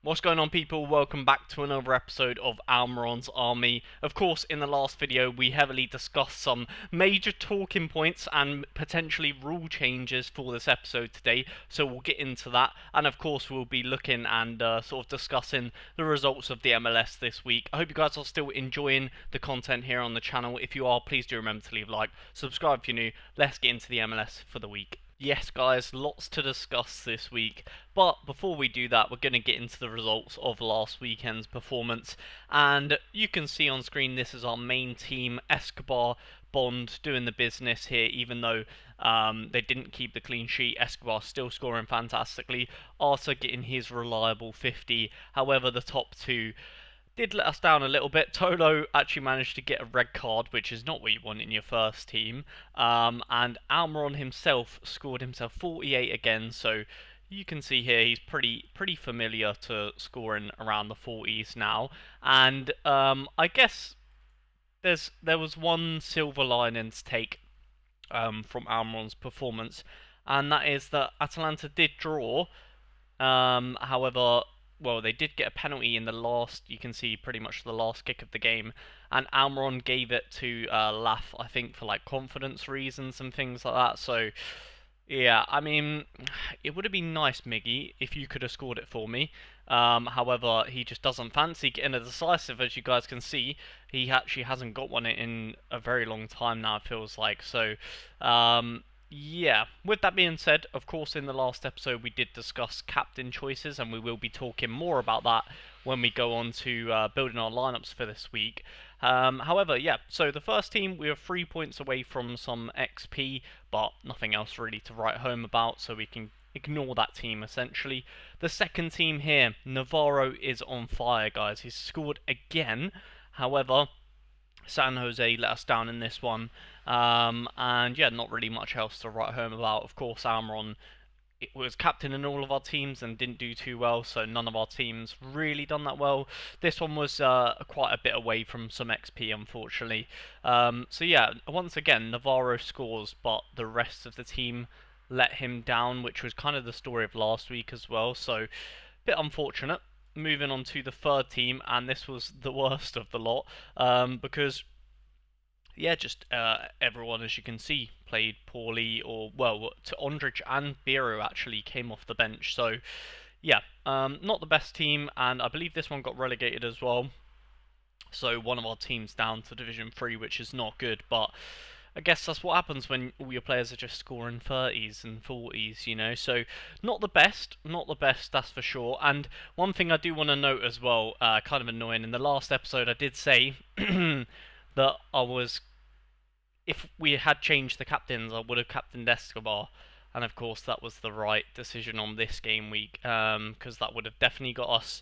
What's going on, people? Welcome back to another episode of Almiron's Army. Of course, in the last video we heavily discussed some major talking points and potentially rule changes for this episode today, so we'll get into that. And of course we'll be looking and sort of discussing the results of the MLS this week. I hope you guys are still enjoying the content here on the channel. If you are, please do remember to leave a like, subscribe if you're new. Let's get into the MLS for the week. Yes, guys, lots to discuss this week, but before we do that, we're going to get into the results of last weekend's performance. And you can see on screen, this is our main team, Escobar, Bond doing the business here, even though they didn't keep the clean sheet. Escobar still scoring fantastically, Arthur getting his reliable 50. However, the top two did let us down a little bit. Tolo actually managed to get a red card, which is not what you want in your first team. And Almiron himself scored himself 48 again, so you can see here he's pretty familiar to scoring around the 40s now. And I guess there was one silver lining to take from Almiron's performance, and that is that Atalanta did draw. However, well, they did get a penalty in the last, you can see pretty much the last kick of the game, and Almiron gave it to Laf, I think, for like confidence reasons and things like that. So, yeah, I mean, it would have been nice, Miggy, if you could have scored it for me. However, he just doesn't fancy getting a decisive, as you guys can see. He actually hasn't got one in a very long time now, it feels like. So, yeah, with that being said, of course, in the last episode we did discuss captain choices, and we will be talking more about that when we go on to building our lineups for this week. However, yeah, so the first team, we are 3 points away from some XP, but nothing else really to write home about, so we can ignore that team essentially. The second team here, Navarro is on fire, guys. He's scored again. However, San Jose let us down in this one, and yeah, not really much else to write home about. Of course, Almiron was captain in all of our teams and didn't do too well, so none of our teams really done that well. This one was quite a bit away from some XP, unfortunately. So yeah, once again, Navarro scores, but the rest of the team let him down, which was kind of the story of last week as well, so bit unfortunate. Moving on to the third team, and this was the worst of the lot, because yeah, just everyone, as you can see, played poorly, or well, to Ondrich and Biro actually came off the bench. So yeah, not the best team, and I believe this one got relegated as well. So one of our teams down to Division 3, which is not good, but I guess that's what happens when all your players are just scoring 30s and 40s, you know. So not the best, that's for sure. And one thing I do want to note as well, kind of annoying, in the last episode I did say that if we had changed the captains, I would have captained Escobar. And of course that was the right decision on this game week, because that would have definitely got us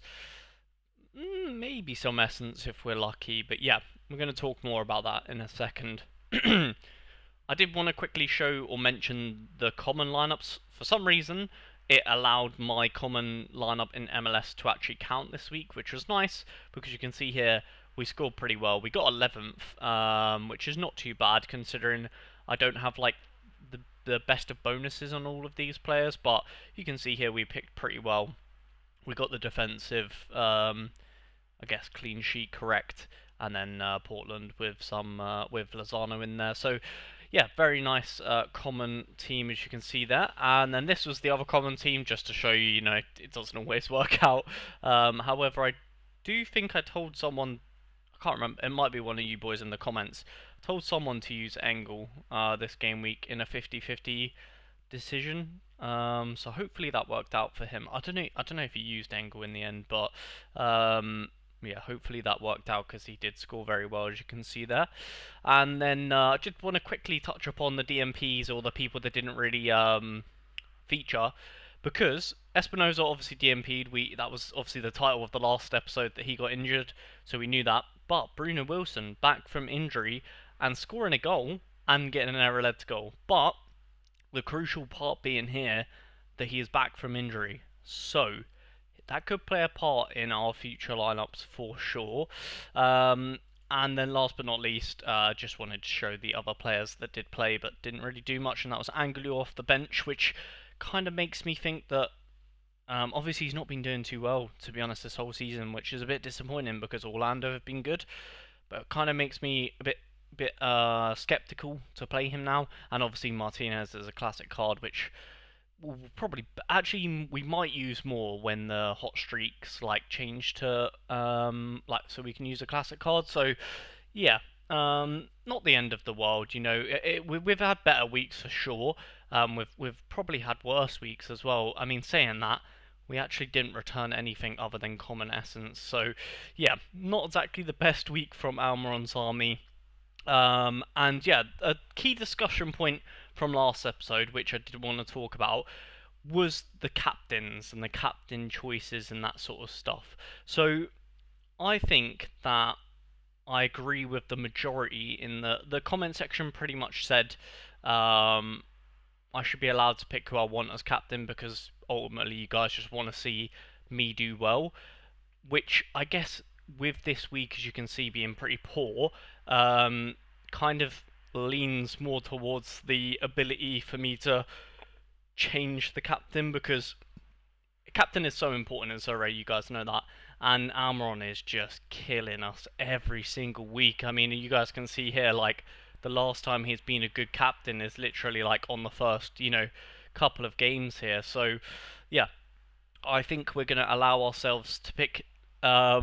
maybe some essence if we're lucky. But yeah, we're going to talk more about that in a second. I did want to quickly show or mention the common lineups. For some reason, it allowed my common lineup in MLS to actually count this week, which was nice, because you can see here we scored pretty well. We got 11th, which is not too bad considering I don't have like the best of bonuses on all of these players, but you can see here we picked pretty well. We got the defensive, I guess, clean sheet correct, and then Portland with some with Lozano in there. So yeah, very nice common team, as you can see there. And then this was the other common team, just to show you, you know, it doesn't always work out. However, I do think I told someone, I can't remember, it might be one of you boys in the comments, told someone to use Engel this game week in a 50-50 decision. So hopefully that worked out for him. I don't know if he used Engel in the end, but yeah, hopefully that worked out, because he did score very well, as you can see there. And then I just want to quickly touch upon the DMPs, or the people that didn't really feature, because Espinoza obviously DMP'd. That was obviously the title of the last episode, that he got injured, so we knew that. But Bruno Wilson, back from injury and scoring a goal and getting an error-led goal. But the crucial part being here that he is back from injury, so that could play a part in our future lineups for sure. And then last but not least, just wanted to show the other players that did play but didn't really do much, and that was Angelou off the bench, which kind of makes me think that Obviously, he's not been doing too well, to be honest, this whole season, which is a bit disappointing because Orlando have been good, but it kind of makes me a bit skeptical to play him now. And obviously, Martinez is a classic card, which we'll probably actually we might use more when the hot streaks like change to like so we can use a classic card. So yeah, not the end of the world. We've had better weeks for sure. We've probably had worse weeks as well. I mean, saying that, we actually didn't return anything other than common essence. So yeah, not exactly the best week from Almiron's army. And yeah, a key discussion point from last episode, which I did want to talk about, was the captains and the captain choices and that sort of stuff. So I think that I agree with the majority in the comment section. Pretty much said I should be allowed to pick who I want as captain because ultimately you guys just want to see me do well, which I guess with this week, as you can see, being pretty poor, kind of leans more towards the ability for me to change the captain because captain is so important in Sorare, you guys know that, and Almiron is just killing us every single week. I mean, you guys can see here, like, the last time he's been a good captain is literally, like, on the first, couple of games here. So, yeah, I think we're going to allow ourselves to pick a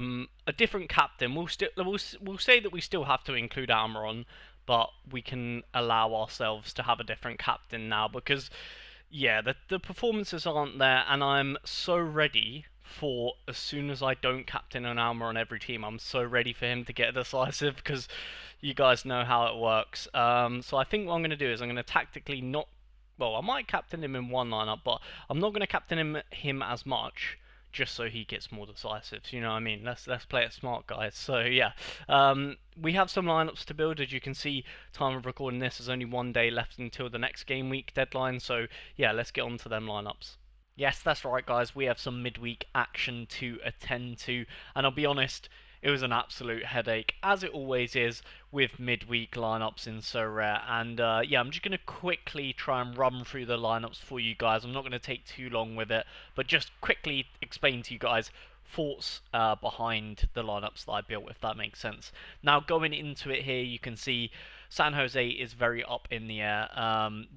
different captain. We'll say that we still have to include Almiron, but we can allow ourselves to have a different captain now because yeah, the performances aren't there, and I'm so ready for as soon as I don't captain an Alma on every team, I'm so ready for him to get decisive because you guys know how it works. So I think what I'm going to do is I'm going to tactically not. Well, I might captain him in one lineup, but I'm not going to captain him as much just so he gets more decisives. You know what I mean? Let's play it smart, guys. So yeah, we have some lineups to build. As you can see, time of recording this is only 1 day left until the next game week deadline. So yeah, let's get on to them lineups. Yes, that's right, guys. We have some midweek action to attend to, and I'll be honest, it was an absolute headache, as it always is with midweek lineups in Sorare. And yeah, I'm just going to quickly try and run through the lineups for you guys. I'm not going to take too long with it, but just quickly explain to you guys thoughts behind the lineups that I built, if that makes sense. Now, going into it here, you can see San Jose is very up in the air.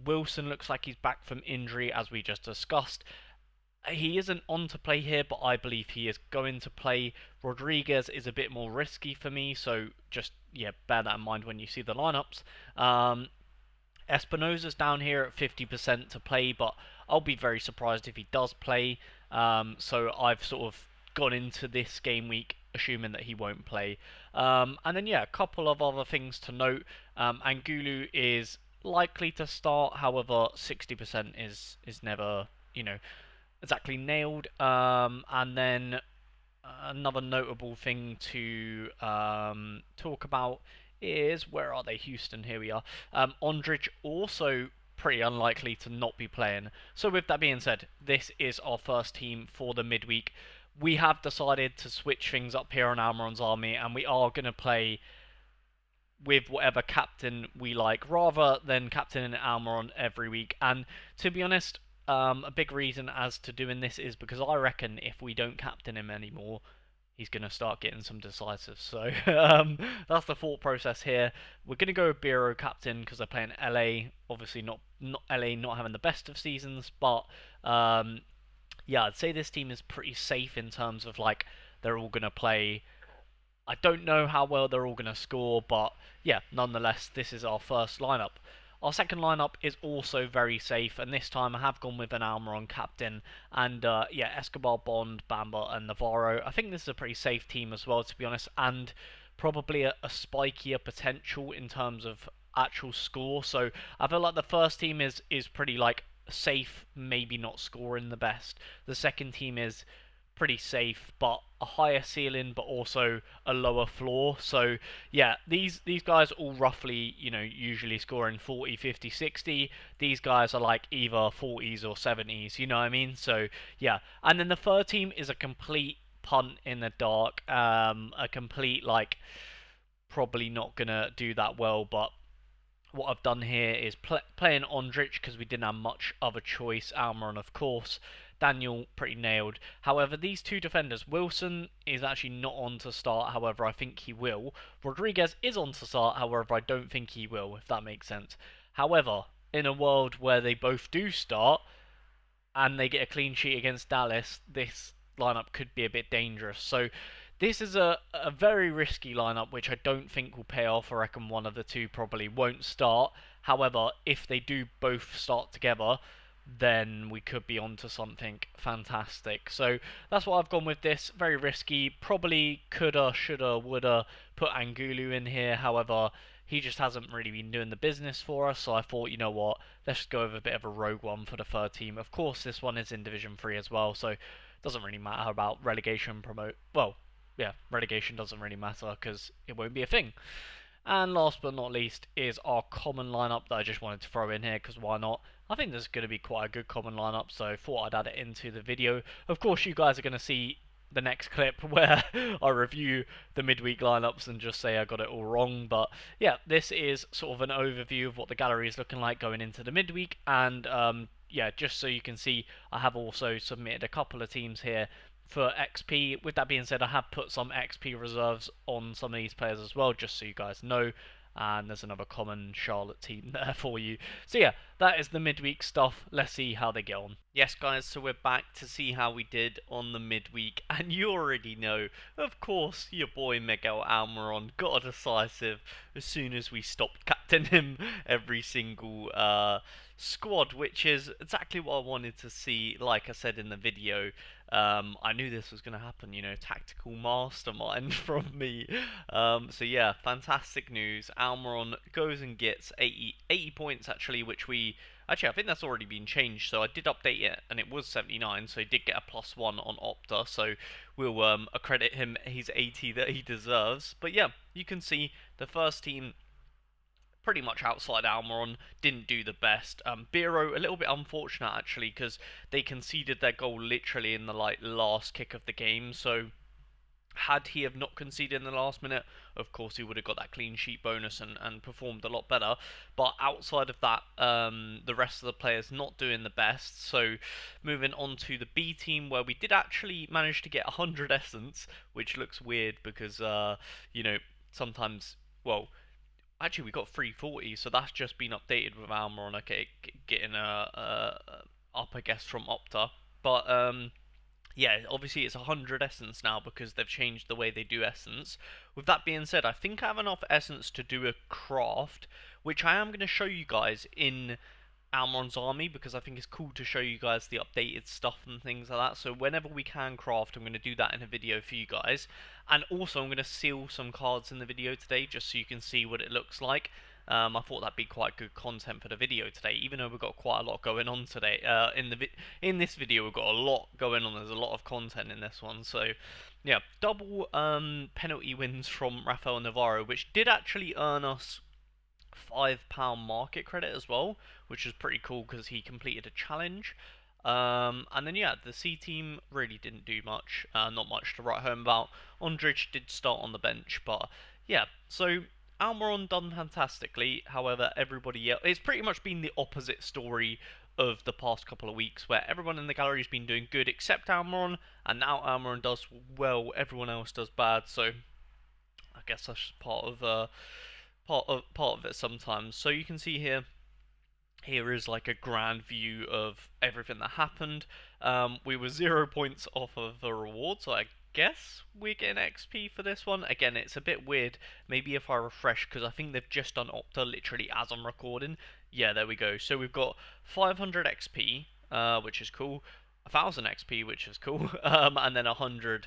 Wilson looks like he's back from injury, as we just discussed. He isn't on to play here, but I believe he is going to play. Rodriguez is a bit more risky for me, so just yeah, bear that in mind when you see the lineups. Espinosa's down here at 50% to play, but I'll be very surprised if he does play. So I've sort of gone into this game week assuming that he won't play. And then yeah, a couple of other things to note. Angulu is likely to start, however, 60% is never, exactly nailed. And then another notable thing to talk about is, where are they? Houston, here we are. Ondrich also pretty unlikely to not be playing. So with that being said, this is our first team for the midweek. We have decided to switch things up here on Almiron's army, and we are going to play with whatever captain we like, rather than captaining Almiron every week. And to be honest, a big reason as to doing this is because I reckon if we don't captain him anymore, he's going to start getting some decisives. So that's the thought process here. We're going to go with Bureau captain because they're playing LA. Obviously, not LA not having the best of seasons, but yeah, I'd say this team is pretty safe in terms of like they're all going to play. I don't know how well they're all going to score, but yeah, nonetheless, this is our first lineup. Our second lineup is also very safe, and this time I have gone with an Almiron captain, and yeah, Escobar, Bond, Bamba, and Navarro. I think this is a pretty safe team as well, to be honest, and probably a spikier potential in terms of actual score. So I feel like the first team is pretty like safe, maybe not scoring the best. The second team is pretty safe, but a higher ceiling, but also a lower floor. So yeah, these guys all roughly, usually scoring 40, 50, 60. These guys are like either 40s or 70s, you know what I mean? So yeah, and then the third team is a complete punt in the dark, a complete like probably not gonna do that well, but what I've done here is playing Ondrich because we didn't have much other choice. Almiron, of course. Daniel, pretty nailed. However, these two defenders, Wilson is actually not on to start, however, I think he will. Rodriguez is on to start, however, I don't think he will, if that makes sense. However, in a world where they both do start, and they get a clean sheet against Dallas, this lineup could be a bit dangerous. So this is a very risky lineup, which I don't think will pay off. I reckon one of the two probably won't start. However, if they do both start together, then we could be onto something fantastic. So that's what I've gone with this. Very risky. Probably coulda, shoulda, woulda put Angulu in here. However, he just hasn't really been doing the business for us. So I thought, you know what, let's just go with a bit of a rogue one for the third team. Of course, this one is in Division 3 as well, so it doesn't really matter about relegation promote. Well, yeah, relegation doesn't really matter because it won't be a thing. And last but not least is our common lineup that I just wanted to throw in here because why not? I think this is going to be quite a good common lineup, so thought I'd add it into the video. Of course, you guys are going to see the next clip where I review the midweek lineups and just say I got it all wrong. But yeah, this is sort of an overview of what the gallery is looking like going into the midweek. And yeah, just so you can see, I have also submitted a couple of teams here for XP. With that being said, I have put some XP reserves on some of these players as well, just so you guys know. And there's another common Charlotte team there for you. So yeah, that is the midweek stuff. Let's see how they get on. Yes, guys, so we're back to see how we did on the midweek. And you already know, of course, your boy Miguel Almiron got a decisive as soon as we stopped captaining him every single squad, which is exactly what I wanted to see. Like I said in the video, I knew this was going to happen, you know, tactical mastermind from me. So yeah, fantastic news. Almiron goes and gets 80 points actually, which we... Actually, I think that's already been changed, so I did update it, and it was 79, so he did get a +1 on Opta, so we'll accredit him his 80 that he deserves. But yeah, you can see the first team pretty much outside Almiron, didn't do the best. Biro, a little bit unfortunate actually, because they conceded their goal literally in the last kick of the game, so had he have not conceded in the last minute, of course he would have got that clean sheet bonus and performed a lot better. But outside of that, the rest of the players not doing the best. So moving on to the B team, where we did actually manage to get 100 essence, which looks weird because, you know, sometimes, well, actually, we got 340, so that's just been updated with Almiron. Okay, getting up, I guess, from Opta. But yeah, obviously it's 100 essence now because they've changed the way they do essence. With that being said, I think I have enough essence to do a craft, which I am going to show you guys in Almiron's army because I think it's cool to show you guys the updated stuff and things like that. So whenever we can craft, I'm going to do that in a video for you guys. And also I'm going to seal some cards in the video today just so you can see what it looks like. I thought that'd be quite good content for the video today, even though we've got quite a lot going on today. In this video, we've got a lot going on. There's a lot of content in this one. So, yeah, double penalty wins from Rafael Navarro, which did actually earn us £5 market credit as well, which is pretty cool because he completed a challenge. And then yeah, the C team really didn't do much, not much to write home about. Ondrej did start on the bench, but yeah, so Almiron done fantastically. However, everybody else, it's pretty much been the opposite story of the past couple of weeks, where everyone in the gallery has been doing good except Almiron, and now Almiron does well, everyone else does bad. So I guess that's just part of it sometimes. So you can see here is like a grand view of everything that happened. We were 0 points off of the reward, so I guess we're getting XP for this one. Again, it's a bit weird. Maybe if I refresh, because I think they've just done Opta literally as I'm recording. Yeah, there we go. So we've got 500 XP, which is cool. 1000 XP, which is cool. And then 100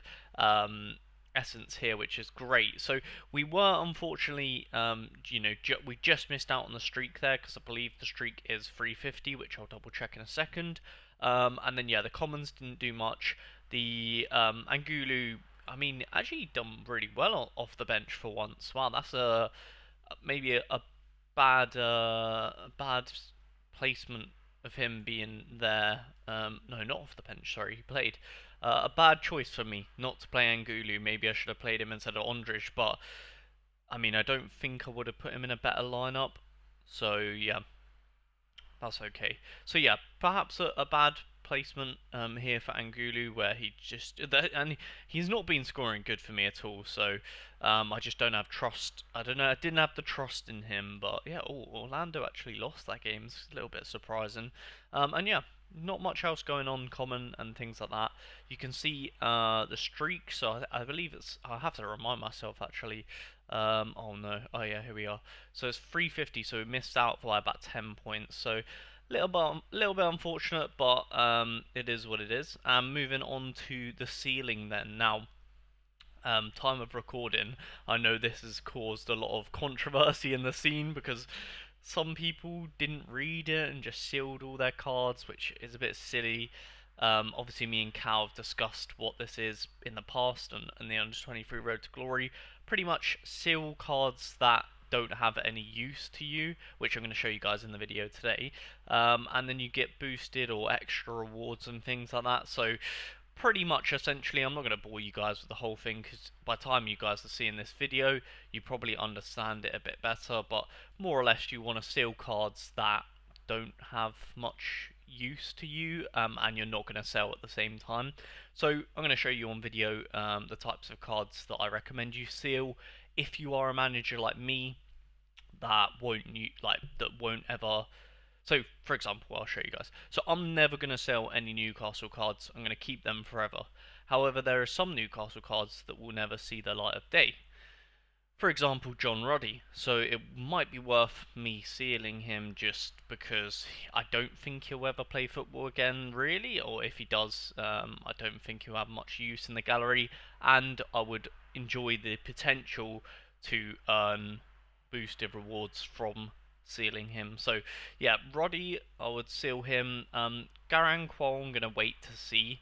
essence here, which is great. So we were unfortunately, you know, we just missed out on the streak there because I believe the streak is 350, which I'll double check in a second. And then yeah, the commons didn't do much. The Angulu, I mean, actually done really well off the bench for once. Wow, that's maybe a bad bad placement of him being there. No, not off the bench. Sorry, he played. A bad choice for me not to play Angulu. Maybe I should have played him instead of Ondrej, but I mean, I don't think I would have put him in a better lineup. So yeah, that's okay. So yeah, perhaps a bad replacement here for Angulu, where he's not been scoring good for me at all. So I just don't have trust. I don't know. I didn't have the trust in him, but yeah. Oh, Orlando actually lost that game. It's a little bit surprising. And yeah, not much else going on common and things like that. You can see the streak. So I believe it's. I have to remind myself actually. Oh no. Oh yeah. Here we are. So it's 350. So we missed out by about 10 points. So little bit unfortunate, but it is what it is. Moving on to the ceiling then. Now, time of recording, I know this has caused a lot of controversy in the scene because some people didn't read it and just sealed all their cards, which is a bit silly. Obviously, me and Cal have discussed what this is in the past and the Under 23 Road to Glory. Pretty much seal cards that don't have any use to you, which I'm going to show you guys in the video today. And then you get boosted or extra rewards and things like that. So pretty much essentially, I'm not going to bore you guys with the whole thing because by the time you guys are seeing this video you probably understand it a bit better, but more or less you want to seal cards that don't have much use to you and you're not going to sell at the same time. So I'm going to show you on video the types of cards that I recommend you seal if you are a manager like me that won't ever. So, for example, I'll show you guys. So, I'm never going to sell any Newcastle cards. I'm going to keep them forever. However, there are some Newcastle cards that will never see the light of day. For example, John Ruddy. So, it might be worth me sealing him just because I don't think he'll ever play football again, really. Or if he does, I don't think he'll have much use in the gallery. And I would enjoy the potential to earn boosted rewards from sealing him. So yeah, Roddy, I would seal him. Garang Kwol, I'm gonna wait to see.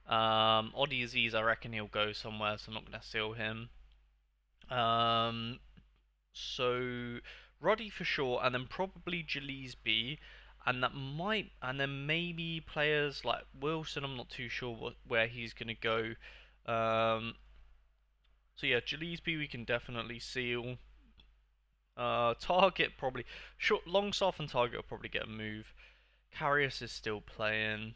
Oddie Aziz, I reckon he'll go somewhere, so I'm not gonna seal him. So Roddy for sure, and then probably Gillespie, and then maybe players like Wilson. I'm not too sure where he's gonna go. So yeah, Gillespie we can definitely seal. Target probably Longstaff and Target will probably get a move. Karius is still playing.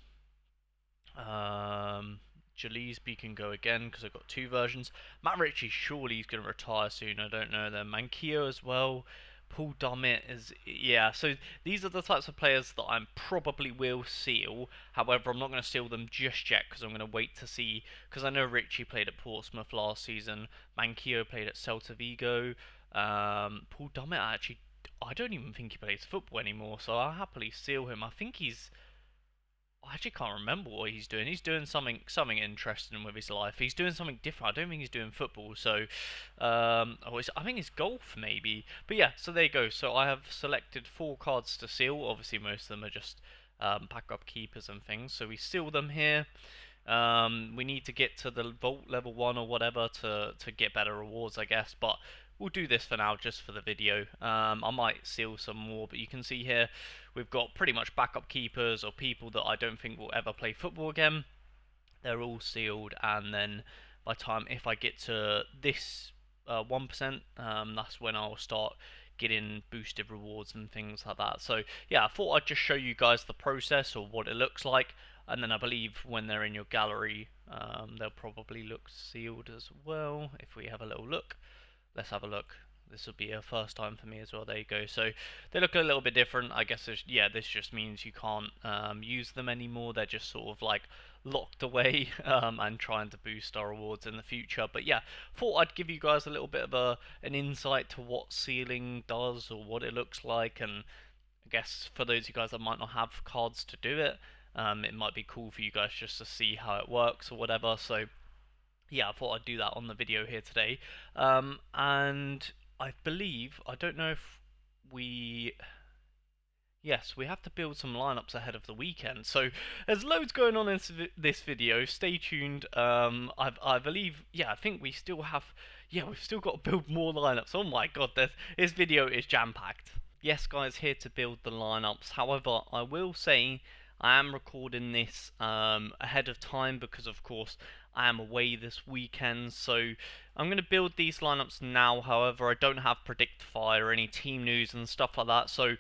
Gillespie can go again because I've got two versions. Matt Ritchie surely he's going to retire soon. I don't know. Then Manquillo as well. Paul Dummett is So these are the types of players that I probably will seal. However, I'm not going to seal them just yet because I'm going to wait to see. Because I know Ritchie played at Portsmouth last season. Manquillo played at Celta Vigo. Paul Dummett I don't even think he plays football anymore. So I'll happily seal him. I actually can't remember what he's doing. He's doing something interesting with his life. He's doing something different. I don't think he's doing football. So, I think it's golf maybe. But yeah, so there you go. So I have selected 4 cards to seal. Obviously, most of them are just backup keepers and things. So we seal them here. We need to get to the vault level 1 or whatever to get better rewards, I guess. But we'll do this for now, just for the video. I might seal some more, but you can see here we've got pretty much backup keepers or people that I don't think will ever play football again. They're all sealed, and then by the time if I get to this 1%, that's when I'll start getting boosted rewards and things like that. So yeah, I thought I'd just show you guys the process or what it looks like, and then I believe when they're in your gallery, they'll probably look sealed as well. If we have a little look. Let's have a look. This will be a first time for me as well. There you go. So they look a little bit different. I guess this just means you can't use them anymore. They're just sort of like locked away and trying to boost our rewards in the future. But yeah, thought I'd give you guys a little bit of an insight to what sealing does or what it looks like. And I guess for those of you guys that might not have cards to do it, it might be cool for you guys just to see how it works or whatever. So yeah, I thought I'd do that on the video here today. And I believe, I don't know if yes, we have to build some lineups ahead of the weekend. So there's loads going on in this video. Stay tuned. I believe, yeah, I think we still have, we've still got to build more lineups. Oh my god, this video is jam-packed. Yes, guys, here to build the lineups. However, I will say I am recording this ahead of time because, of course, I am away this weekend, so I'm going to build these lineups now. However, I don't have Predictify or any team news and stuff like that, so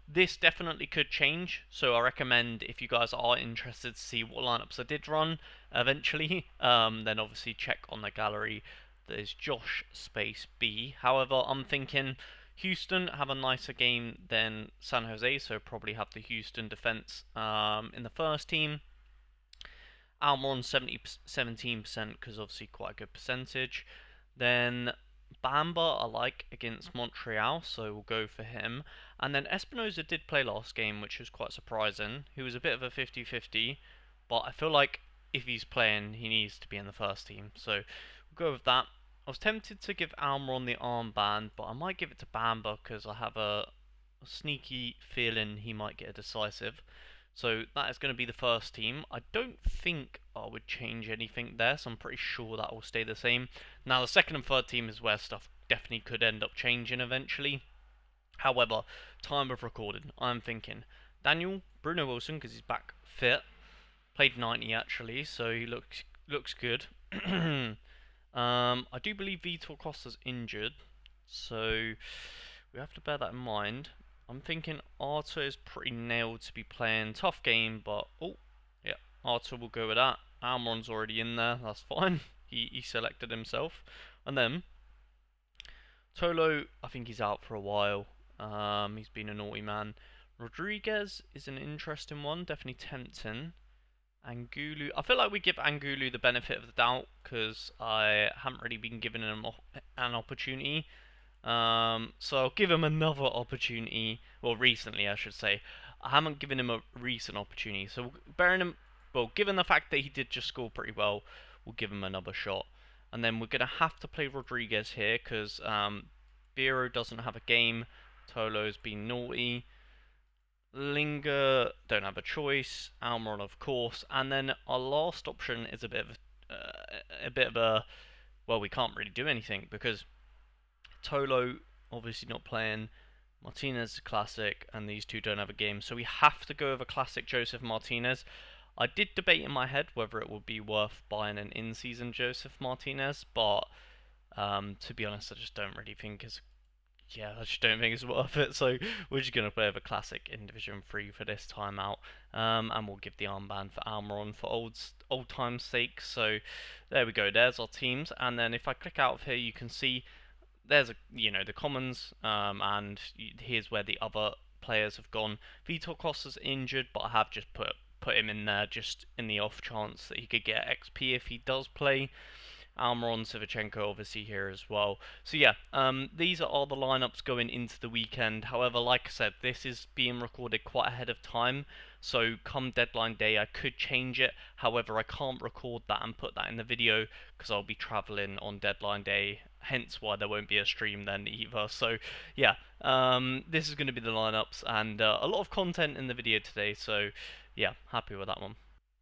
This definitely could change, so I recommend if you guys are interested to see what lineups I did run eventually, then obviously check on the gallery. There's Josh space B. However, I'm thinking Houston have a nicer game than San Jose, so probably have the Houston defense in the first team. Almiron 17% because obviously quite a good percentage. Then Bamba I like against Montreal, so we'll go for him. And then Espinoza did play last game, which was quite surprising. He was a bit of a 50-50, but I feel like if he's playing, he needs to be in the first team. So we'll go with that. I was tempted to give Almiron the armband, but I might give it to Bamba because I have a sneaky feeling he might get a decisive. So that is going to be the first team. I don't think I would change anything there, so I'm pretty sure that will stay the same. Now the second and third team is where stuff definitely could end up changing eventually. However, time of recording, I'm thinking Daniel, Bruno Wilson, because he's back fit, played 90 actually, so he looks good. I do believe Vitor Costa's injured, so we have to bear that in mind. I'm thinking Arthur is pretty nailed to be playing. Tough game, but oh, yeah, Arthur will go with that. Almiron's already in there, that's fine. He selected himself. And then Tolo, I think he's out for a while. He's been a naughty man. Rodriguez is an interesting one, definitely tempting. Angulu, I feel like we give Angulu the benefit of the doubt because I haven't really been given him an opportunity. So I'll give him another opportunity. Well, recently, I should say. I haven't given him a recent opportunity. So given the fact that he did just score pretty well, we'll give him another shot. And then we're gonna have to play Rodriguez here because Biro doesn't have a game. Tolo's been naughty. Linger don't have a choice. Almiron, of course, and then our last option is a bit of a well, we can't really do anything because Tolo obviously not playing. Martinez is a classic, and these two don't have a game, so we have to go with a classic Joseph Martinez. I did debate in my head whether it would be worth buying an in-season Joseph Martinez, but to be honest, I just don't really think it's I just don't think it's worth it. So we're just gonna play with a classic in Division 3 for this time out, and we'll give the armband for Almiron for old time's sake. So there we go. There's our teams, and then if I click out of here, you can see there's the commons, and here's where the other players have gone. Vitor Costa's injured, but I have just put him in there just in the off chance that he could get XP if he does play. Almiron, Sivachenko obviously here as well. So yeah, these are all the lineups going into the weekend. However, like I said, this is being recorded quite ahead of time. So come deadline day, I could change it. However, I can't record that and put that in the video because I'll be traveling on deadline day. Hence why there won't be a stream then either. So yeah, this is going to be the lineups and a lot of content in the video today. So yeah, happy with that one.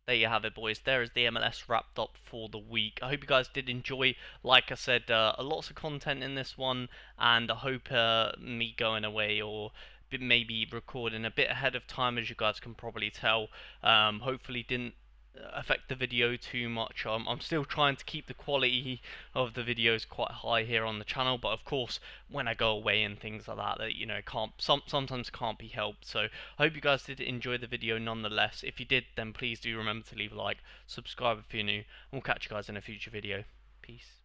There you have it, boys. There is the MLS wrapped up for the week. I hope you guys did enjoy. Like I said, lots of content in this one, and I hope me going away or maybe recording a bit ahead of time, as you guys can probably tell, hopefully didn't affect the video too much. I'm still trying to keep the quality of the videos quite high here on the channel, but of course when I go away and things like that can't sometimes can't be helped. So I hope you guys did enjoy the video nonetheless. If you did, then please do remember to leave a like, subscribe if you're new, and we'll catch you guys in a future video. Peace.